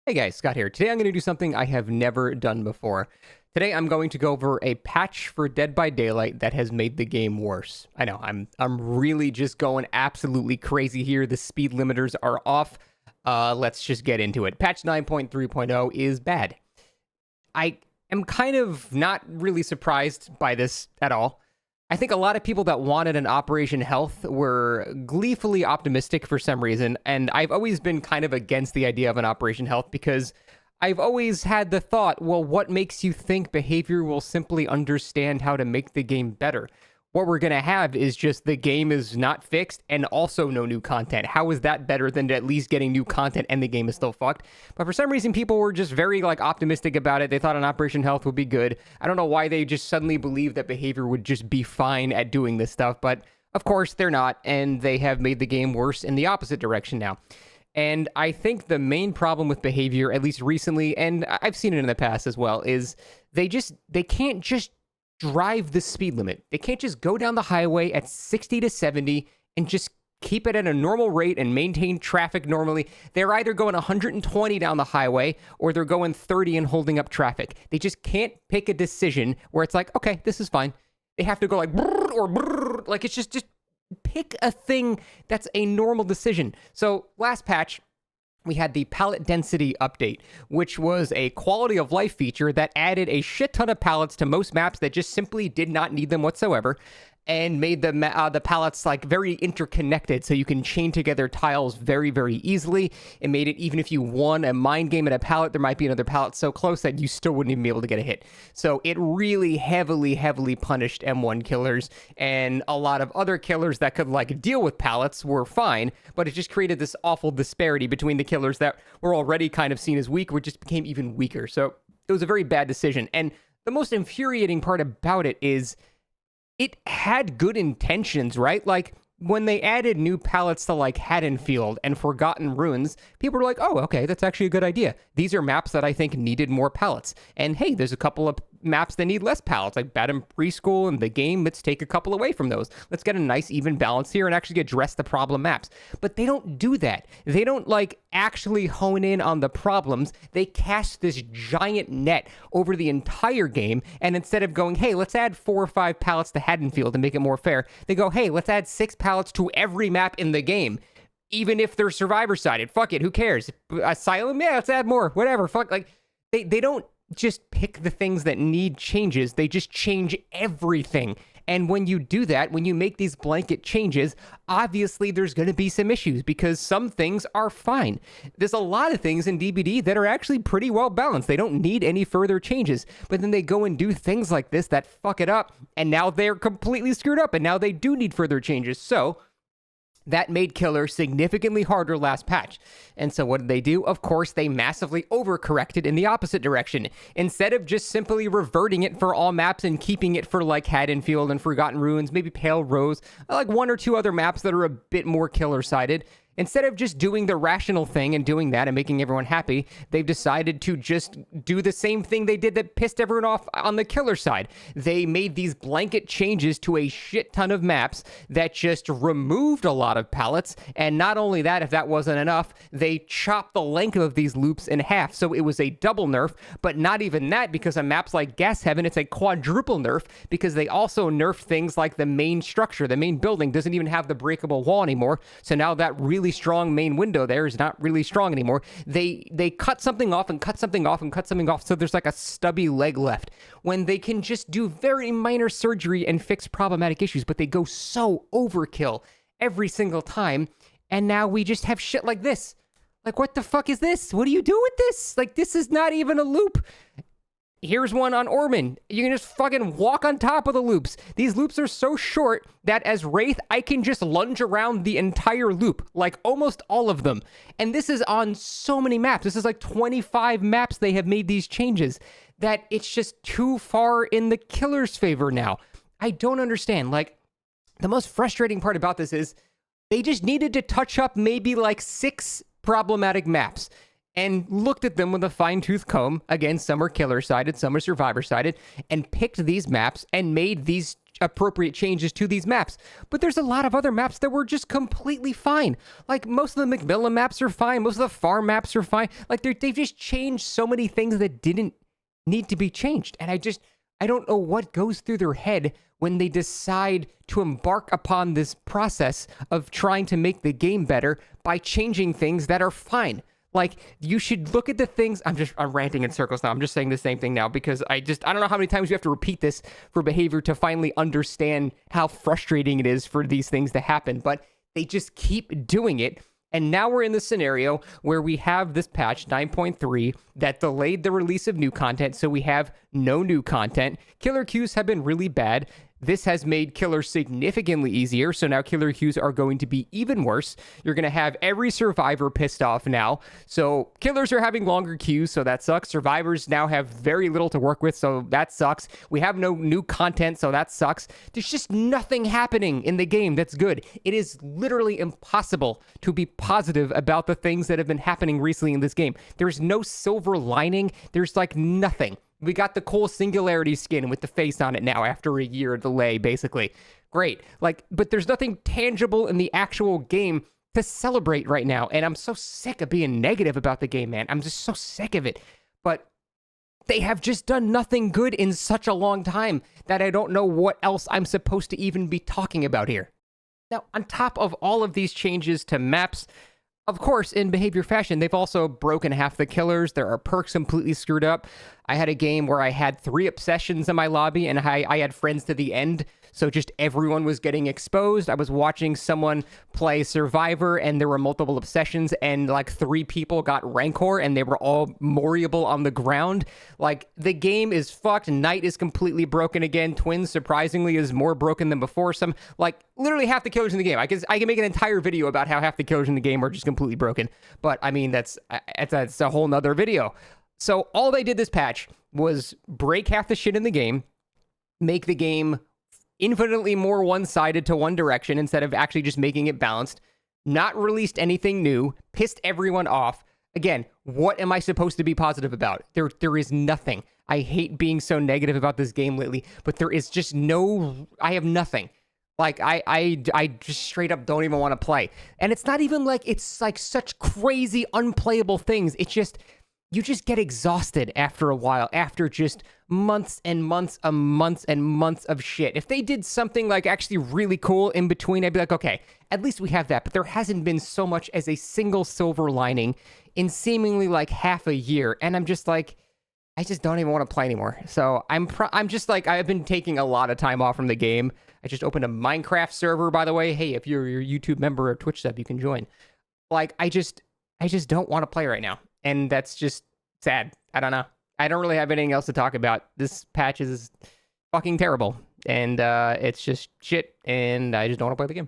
Hey guys, Scott here. Today I'm going to do something I have never done before. Today I'm going to go over a patch for Dead by Daylight that has made the game worse. I know, I'm really just going absolutely crazy here. The speed limiters are off. Let's just get into it. Patch 9.3.0 is bad. I am kind of not really surprised by this at all. I think a lot of people that wanted an Operation Health were gleefully optimistic for some reason, and I've always been kind of against the idea of an Operation Health because I've always had the thought, well, what makes you think behavior will simply understand how to make the game better? What we're going to have is just the game is not fixed and also no new content. How is that better than at least getting new content and the game is still fucked? But for some reason, people were just very optimistic about it. They thought an Operation Health would be good. I don't know why they just suddenly believed that behavior would just be fine at doing this stuff. But of course, they're not. And they have made the game worse in the opposite direction now. And I think the main problem with behavior, at least recently, and I've seen it in the past as well, is they can't just drive the speed limit. They can't just go down the highway at 60 to 70 and just keep it at a normal rate and maintain traffic normally. They're either going 120 down the highway or they're going 30 and holding up traffic. They just can't pick a decision where it's like, okay, this is fine. They have to go like brrr or brrr. Like it's just pick a thing that's a normal decision. So last patch, we had the pallet density update, which was a quality of life feature that added a shit ton of pallets to most maps that just simply did not need them whatsoever, and made the pallets like very interconnected, so you can chain together tiles very, very easily. It made it even if you won a mind game at a pallet, there might be another pallet so close that you still wouldn't even be able to get a hit. So it really heavily punished M1 killers, and a lot of other killers that could like deal with pallets were fine, but it just created this awful disparity between the killers that were already kind of seen as weak, which just became even weaker. So it was a very bad decision. And the most infuriating part about it is it had good intentions, right? Like, when they added new pallets to, like, Haddonfield and Forgotten Ruins, people were like, oh, okay, that's actually a good idea. These are maps that I think needed more pallets. And, hey, there's a couple of maps that need less pallets, like Badham Preschool and the game. Let's take a couple away from those. Let's get a nice, even balance here and actually address the problem maps. But they don't do that. They don't, like, actually hone in on the problems. They cast this giant net over the entire game, and instead of going, hey, let's add 4 or 5 pallets to Haddonfield to make it more fair, they go, hey, let's add 6 pallets to every map in the game, even if they're survivor-sided. Fuck it, who cares? Asylum? Yeah, let's add more. Whatever, fuck. Like, they don't just pick the things that need changes. They just change everything. And when you do that, when you make these blanket changes, obviously there's going to be some issues because some things are fine. There's a lot of things in DBD that are actually pretty well balanced. They don't need any further changes. But then they go and do things like this that fuck it up, and now they're completely screwed up, and now they do need further changes. So that made killer significantly harder last patch. And so what did they do? Of course, they massively overcorrected in the opposite direction. Instead of just simply reverting it for all maps and keeping it for like Haddonfield and Forgotten Ruins, maybe Pale Rose, like 1 or 2 other maps that are a bit more killer-sided, instead of just doing the rational thing and doing that and making everyone happy, they've decided to just do the same thing they did that pissed everyone off on the killer side. They made these blanket changes to a shit ton of maps that just removed a lot of pallets. And not only that, if that wasn't enough, they chopped the length of these loops in half. So it was a double nerf, but not even that, because on maps like Gas Heaven, it's a quadruple nerf because they also nerfed things like the main structure. The main building doesn't even have the breakable wall anymore. So now that really strong main window there is not really strong anymore. They cut something off and cut something off and cut something off, so there's like a stubby leg left, when they can just do very minor surgery and fix problematic issues, but they go so overkill every single time, and now we just have shit like this. Like, what the fuck is this? What do you do with this? Like, this is not even a loop. Here's one on Ormond. You can just fucking walk on top of the loops. These loops are so short that as Wraith, I can just lunge around the entire loop, like almost all of them. And this is on so many maps. This is like 25 maps they have made these changes, that it's just too far in the killer's favor now. I don't understand. Like, the most frustrating part about this is they just needed to touch up maybe like 6 problematic maps and looked at them with a fine-tooth comb. Again, some are killer-sided, some are survivor-sided, and picked these maps and made these appropriate changes to these maps. But there's a lot of other maps that were just completely fine. Like, most of the McMillan maps are fine. Most of the farm maps are fine. Like, they've just changed so many things that didn't need to be changed. And I don't know what goes through their head when they decide to embark upon this process of trying to make the game better by changing things that are fine. Like, you should look at the things. I'm ranting in circles now. I'm just saying the same thing now because I don't know how many times you have to repeat this for behavior to finally understand how frustrating it is for these things to happen. But they just keep doing it. And now we're in the scenario where we have this patch 9.3 that delayed the release of new content, so we have no new content. Killer queues have been really bad. This has made killers significantly easier, so now killer queues are going to be even worse. You're going to have every survivor pissed off now. So killers are having longer queues, so that sucks. Survivors now have very little to work with, so that sucks. We have no new content, so that sucks. There's just nothing happening in the game that's good. It is literally impossible to be positive about the things that have been happening recently in this game. There's no silver lining. There's like nothing. We got the cool Singularity skin with the face on it now after a year delay, basically. Great. Like, but there's nothing tangible in the actual game to celebrate right now. And I'm so sick of being negative about the game, man. I'm just so sick of it. But they have just done nothing good in such a long time that I don't know what else I'm supposed to even be talking about here. Now, on top of all of these changes to maps, of course, in behavior fashion, they've also broken half the killers. There are perks completely screwed up. I had a game where I had 3 obsessions in my lobby, and I had friends to the end, so just everyone was getting exposed. I was watching someone play Survivor, and there were multiple obsessions, and like 3 people got Rancor, and they were all moriable on the ground. Like, the game is fucked. Night is completely broken again. Twins, surprisingly, is more broken than before. Like, literally half the killers in the game. I can make an entire video about how half the killers in the game are just completely broken. But, I mean, that's a whole nother video. So all they did this patch was break half the shit in the game, make the game infinitely more one-sided to one direction instead of actually just making it balanced, not released anything new, pissed everyone off. Again, what am I supposed to be positive about? There is nothing. I hate being so negative about this game lately, but there is just I have nothing. Like, I just straight up don't even want to play. And it's not even like it's like such crazy unplayable things. It's just, you just get exhausted after a while, after just months and months and months and months of shit. If they did something like actually really cool in between, I'd be like, okay, at least we have that. But there hasn't been so much as a single silver lining in seemingly like half a year. And I'm just like, I just don't even want to play anymore. So I'm just like, I've been taking a lot of time off from the game. I just opened a Minecraft server, by the way. Hey, if you're a YouTube member or Twitch sub, you can join. Like, I just don't want to play right now. And that's just sad. I don't know. I don't really have anything else to talk about. This patch is fucking terrible. And it's just shit. And I just don't want to play the game.